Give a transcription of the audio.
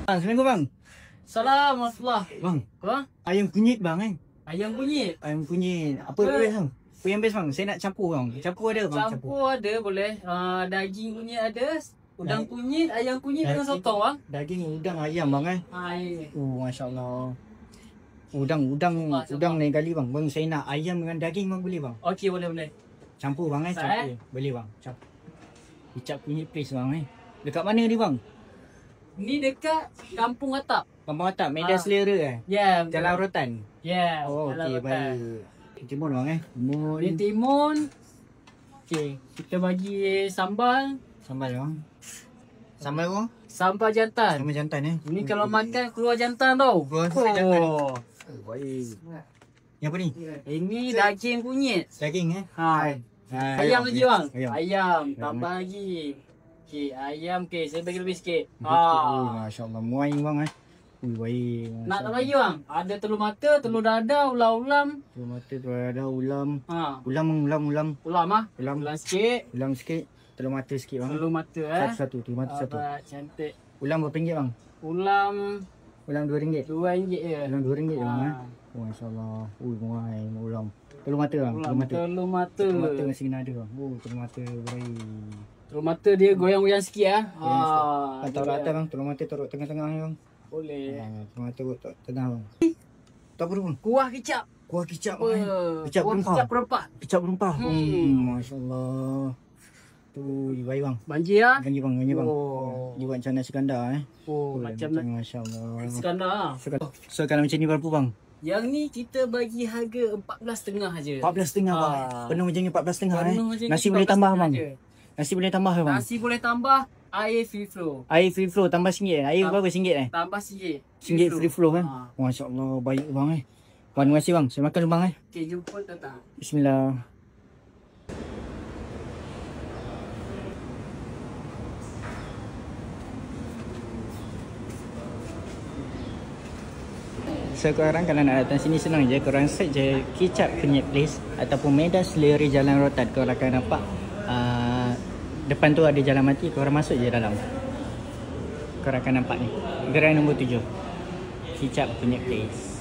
Bang, Assalamualaikum bang. Salam warahmatullahi. Bang, Ha? ayam kunyit bang kan? Ayam kunyit. Ayam kunyit. Apa best bang? Apa yang best bang? Saya nak campur bang. Campur ada bang? Campur ada boleh. Daging kunyit ada. Udang kunyit, ayam kunyit dengan sotong bang. Daging udang ayam bang kan? Hai. Masya-Allah. Udang lain kali bang. Bang saya nak ayam dengan daging bang boleh bang? Okey boleh. Campur bang kan? Campur. Boleh bang. Campur. Kicap kunyit place bang kan? Dekat mana ni bang? Ni dekat Kampung Atap. Kampung Atap, Medan Selera eh? Ya. Jalan Rotan. Ya. Okey baik. Timun bang Timun. Ni timun. Okey, kita bagi sambal. Sambal bang. Sambal bang? Sambal jantan. Sambal jantan Ni kalau makan keluar jantan tau. Keluar jantan. Baik. Yang apa ni? Ini daging kunyit. Daging eh? Ha. Ayam lagi bang. Ayam. Ayam. Tambah lagi. Okey, ayam okey. Saya bagi lebih sikit. Masya-Allah. Muai bang eh. Baik. Nak tambah lagi bang? Ada telur mata, telur dadah, ulam-ulam. Telur mata, telur dadah, ulam. Ulam ah. Ulam sikit. Ulam sikit. Telur mata sikit bang. Telur mata Satu. Telur mata satu. Cantik. Ulam berapa ringgit bang? Ulam RM2. RM2 je. Ulam RM2 bang eh. Masya-Allah. Muai ulam. Telur mata bang. Telur mata. Telur mata masih kena ada bang. Telur mata baik. Telur mata dia goyang-goyang sikit ah. Taruh atas bang. Telur mata taruh tengah-tengah bang. Boleh. Telur mata taruh tengah bang. Tak apa bang. Kuah kicap. Kuah kicap bang. Kicap perempah. Kicap perempah. Masya-Allah. Tu baik bang. Banjir ah. Ganji bang. Ni buat macam nasi kandar eh. Macam masya-Allah. Iskandar. So kalau macam ni berapa bang? Yang ni kita bagi harga 14.5 aje. 14.5 bang. Penuh macam ni 14.5 eh. Nasi 14.5 boleh tambah bang. je. Nasi boleh tambah ke bang? Nasi boleh tambah air free flow. Air free flow tambah RM1 eh. Air berapa RM1 eh? Tambah RM1. RM1 free flow kan? Masya-Allah baik bang eh. Terima kasih bang. Saya makan dulu bang eh. Okey, jumpa datang. Bismillah. So korang kalau nak datang sini senang je. Korang search je Kicap Kunyit Place ataupun Medan Selera Jalan Rotan. Korang akan nampak depan tu ada jalan mati. Korang masuk je dalam. Korang akan nampak ni. Gerai nombor 7 Kicap Kunyit Place.